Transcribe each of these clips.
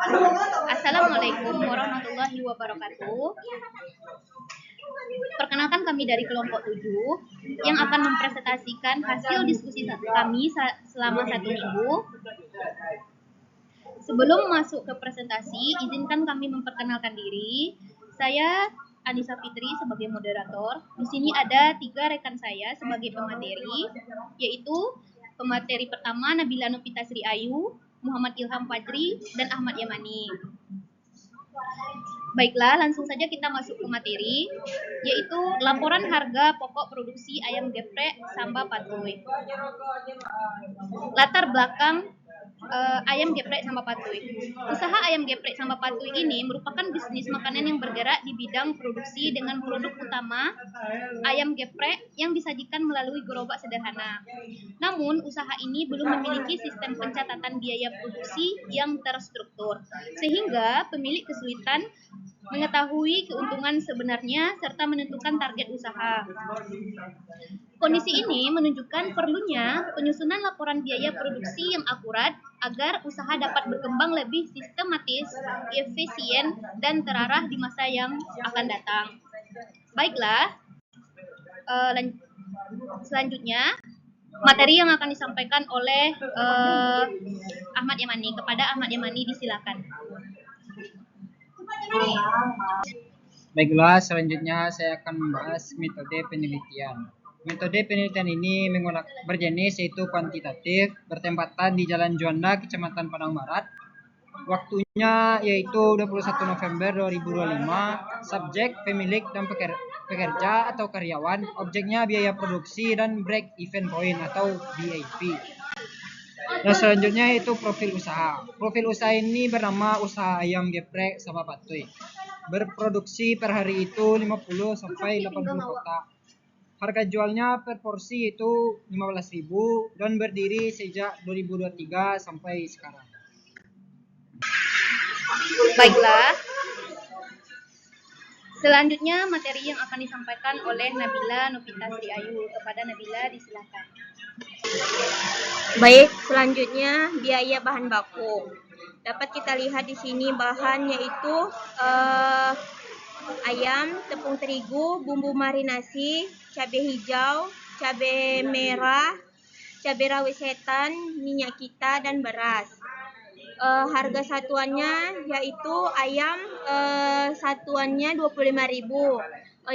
Assalamualaikum warahmatullahi wabarakatuh. Perkenalkan kami dari kelompok 7 yang akan mempresentasikan hasil diskusi kami selama 1 minggu. Sebelum masuk ke presentasi, izinkan kami memperkenalkan diri. Saya Anissa Fitri sebagai moderator. Di sini ada 3 rekan saya sebagai pemateri, yaitu pemateri pertama Nabila Novita Sri Ayu, Muhammad Ilham Fajri, dan Ahmad Yamani. Baiklah, langsung saja kita masuk ke materi, yaitu laporan harga pokok produksi ayam geprek Samba Patuy. Latar belakang ayam geprek Samba Patuy. Usaha ayam geprek Samba Patuy ini merupakan bisnis makanan yang bergerak di bidang produksi dengan produk utama ayam geprek yang disajikan melalui gerobak sederhana. Namun, usaha ini belum memiliki sistem pencatatan biaya produksi yang terstruktur, sehingga pemilik kesulitan mengetahui keuntungan sebenarnya serta menentukan target usaha. Kondisi ini menunjukkan perlunya penyusunan laporan biaya produksi yang akurat agar usaha dapat berkembang lebih sistematis, efisien, dan terarah di masa yang akan datang. Baiklah, selanjutnya materi yang akan disampaikan oleh Ahmad Yamani. Kepada Ahmad Yamani disilakan. Baiklah, selanjutnya saya akan membahas metode penelitian. Metode penelitian ini berjenis yaitu kuantitatif, bertempatan di Jalan Juanda, Kecamatan Padang Barat. Waktunya yaitu 21 November 2025. Subjek, pemilik dan pekerja atau karyawan. Objeknya biaya produksi dan break even point atau BEP. Nah, selanjutnya yaitu profil usaha. Profil usaha ini bernama usaha ayam geprek Samba Patuy. Berproduksi per hari itu 50 sampai 80 kotak. Harga jualnya per porsi itu 15.000 dan berdiri sejak 2023 sampai sekarang. Baiklah. Selanjutnya materi yang akan disampaikan oleh Nabila Novita Sri Ayu. Kepada Nabila disilakan. Baik, selanjutnya biaya bahan baku. Dapat kita lihat di sini bahan yaitu ayam, tepung terigu, bumbu marinasi, cabai hijau, cabai merah, cabai rawit setan, minyak kita, dan beras. Harga satuannya yaitu ayam satuannya 25.000.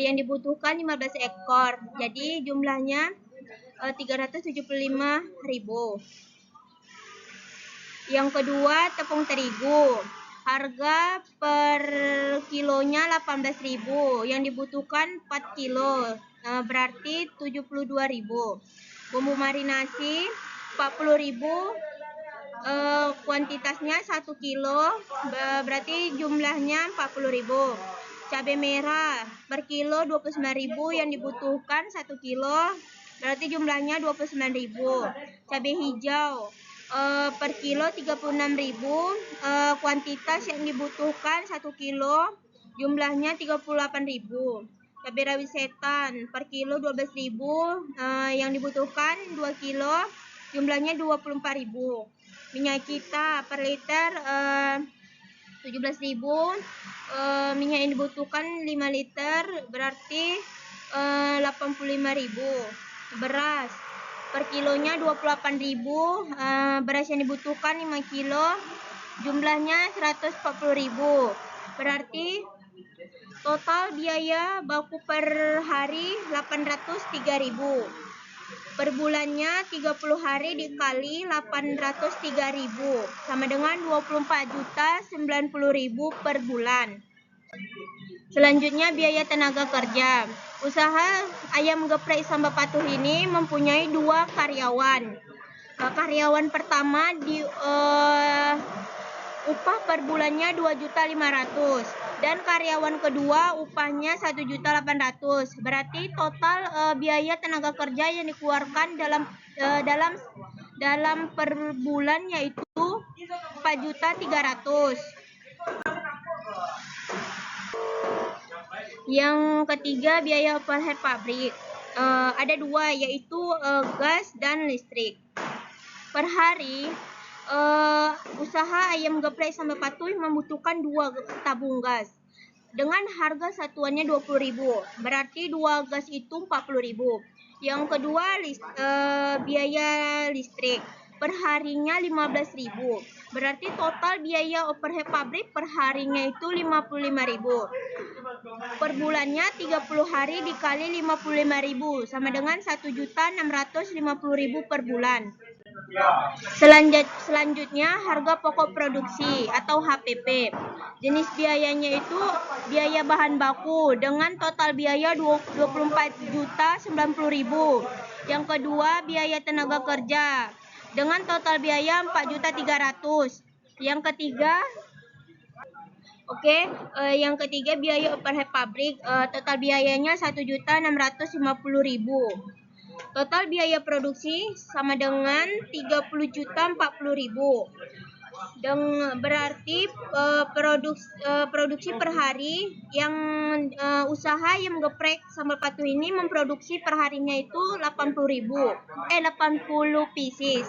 Yang dibutuhkan 15 ekor. Jadi jumlahnya 375.000. Yang kedua, tepung terigu. Harga per kilonya 18.000. Yang dibutuhkan 4 kilo. Berarti 72.000. Bumbu marinasi 40.000. Kuantitasnya 1 kilo. Berarti jumlahnya 40.000. Cabai merah per kilo 29.000. Yang dibutuhkan 1 kilo. Berarti jumlahnya 29.000. Cabai hijau per kilo 36.000. Kuantitas yang dibutuhkan 1 kilo. Jumlahnya 38.000. Cabai rawit setan per kilo 12.000. Yang dibutuhkan 2 kilo. Jumlahnya 24.000. Minyak kita per liter 17.000. Minyak yang dibutuhkan 5 liter berarti 85.000. Beras per kilonya 28.000. Beras yang dibutuhkan 5 kilo. Jumlahnya 140.000. Berarti total biaya baku per hari 803.000. Per bulannya 30 hari dikali 803.000 sama dengan 24.090.000 per bulan. Selanjutnya biaya tenaga kerja. Usaha ayam geprek Samba Patuy ini mempunyai 2 karyawan. Karyawan pertama upah per bulannya 2.500.000 dan karyawan kedua upahnya 1.800.000. Berarti total biaya tenaga kerja yang dikeluarkan dalam per bulan yaitu 4.300.000. Yang ketiga biaya overhead pabrik. Ada 2 yaitu gas dan listrik. Per hari Usaha ayam geprek sambal patuh membutuhkan 2 tabung gas dengan harga satuannya 20.000. Berarti 2 gas itu 40.000. Yang kedua biaya listrik per harinya 15.000. Berarti total biaya overhead pabrik per harinya itu 55.000. Per bulannya 30 hari dikali 55.000 sama dengan 1.650.000 per bulan. Selanjutnya harga pokok produksi atau HPP. Jenis biayanya itu biaya bahan baku dengan total biaya 24.090.000. Yang kedua biaya tenaga kerja dengan total biaya 4.300.000. Yang ketiga yang ketiga biaya overhead pabrik, total biayanya 1.650.000. Total biaya produksi sama dengan 30.040.000. Dan berarti produksi per hari yang usaha yang geprek sambal patuh ini memproduksi per harinya itu 80 pieces.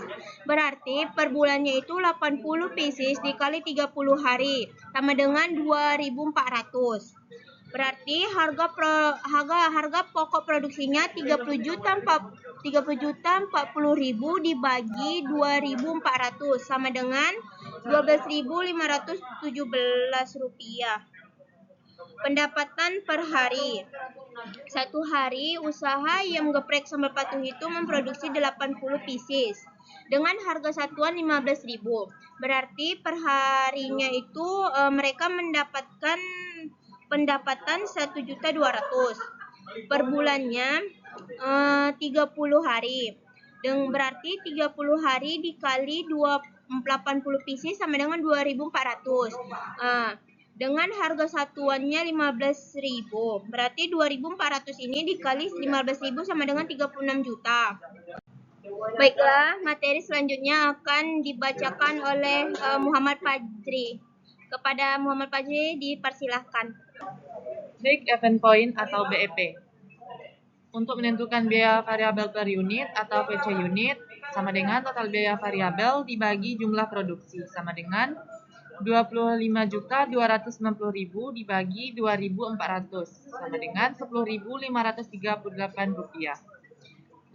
Berarti per bulannya itu 80 pieces dikali 30 hari sama dengan 2.400. Berarti harga pokok produksinya 30.040.000 dibagi 2.400 sama dengan 12.517 rupiah. Pendapatan per hari. Satu hari usaha ayam geprek sambal patuh itu memproduksi 80 pieces dengan harga satuan 15.000. Berarti per harinya itu mereka mendapatkan pendapatan 1.200.000. Per bulannya 30 hari. Dan berarti 30 hari dikali 80 pieces sama dengan 2.400. Dengan harga satuannya 15.000. Berarti 2.400 ini dikali 15.000 sama dengan 36 juta. Baiklah, materi selanjutnya akan dibacakan oleh Muhammad Fajri. Kepada Muhammad Fajri dipersilahkan. Break Even Point atau BEP. Untuk menentukan biaya variabel per unit atau PC unit sama dengan total biaya variabel dibagi jumlah produksi sama dengan 25.290.000 dibagi 2.400 sama dengan 10.538 rupiah.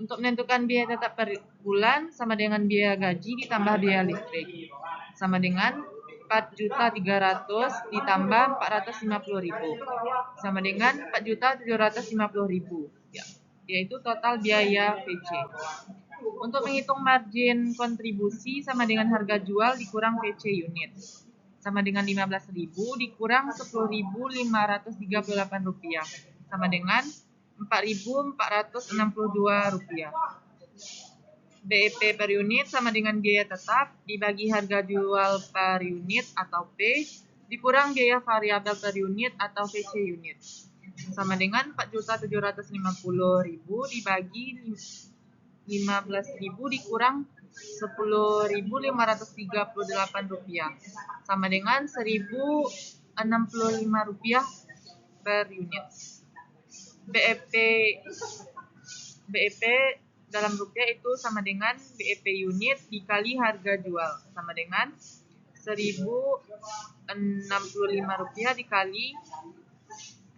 Untuk menentukan biaya tetap per bulan sama dengan biaya gaji ditambah biaya listrik sama dengan 4.300.000 ditambah 450.000 sama dengan 4.750.000, yaitu total biaya PC. Untuk menghitung margin kontribusi sama dengan harga jual dikurang PC unit sama dengan 15.000 dikurang 10.538 rupiah sama dengan 4.462 rupiah. BEP per unit sama dengan biaya tetap dibagi harga jual per unit atau P dikurang biaya variabel per unit atau PC unit sama dengan 4.750.000 dibagi 15.000 dikurang 10.538 rupiah sama dengan 1.065 rupiah per unit. BEP dalam rupiah itu sama dengan BEP unit dikali harga jual sama dengan 1.065 rupiah dikali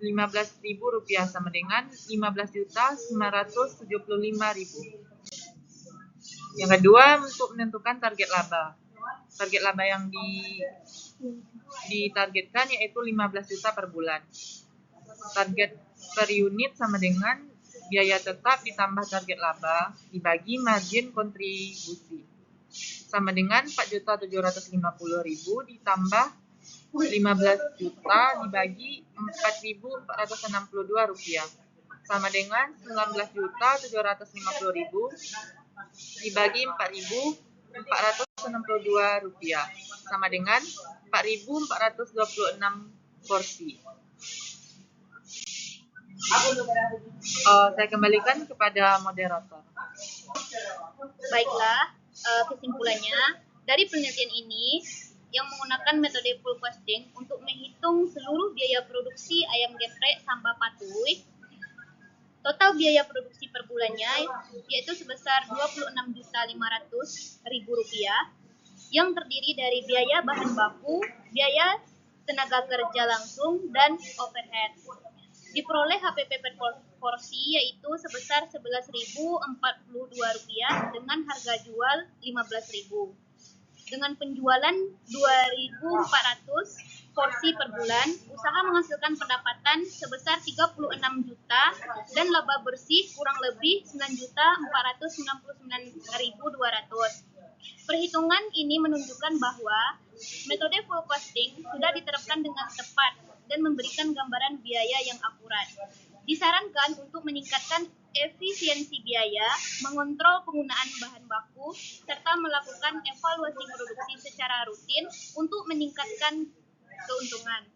15.000 rupiah sama dengan 15.975.000. Yang kedua, untuk menentukan target laba. Target laba yang ditargetkan yaitu 15 juta per bulan. Target per unit sama dengan biaya tetap ditambah target laba dibagi margin kontribusi sama dengan 4.750.000 ditambah 15 juta dibagi 4.462 rupiah sama dengan 19.750.000 dibagi 4.462 rupiah sama dengan 4.426 porsi. Saya kembalikan kepada moderator. Baiklah, kesimpulannya dari penelitian ini yang menggunakan metode full costing untuk menghitung seluruh biaya produksi ayam geprek sambal patuh, total biaya produksi per bulannya yaitu sebesar 26.500.000 rupiah. yang terdiri dari biaya bahan baku, biaya tenaga kerja langsung, dan overhead. Diperoleh HPP per porsi yaitu sebesar Rp11.042 dengan harga jual Rp15.000. Dengan penjualan 2.400 porsi per bulan, usaha menghasilkan pendapatan sebesar 36 juta dan laba bersih kurang lebih 9.499.200. Perhitungan ini menunjukkan bahwa metode full costing sudah diterapkan dengan tepat dan memberikan gambaran biaya yang akurat. Disarankan untuk meningkatkan efisiensi biaya, mengontrol penggunaan bahan baku, serta melakukan evaluasi produksi secara rutin untuk meningkatkan keuntungan.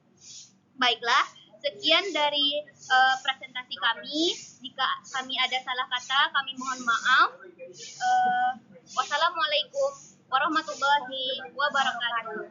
Baiklah, sekian dari presentasi kami. Jika kami ada salah kata, kami mohon maaf. Wassalamualaikum warahmatullahi wabarakatuh.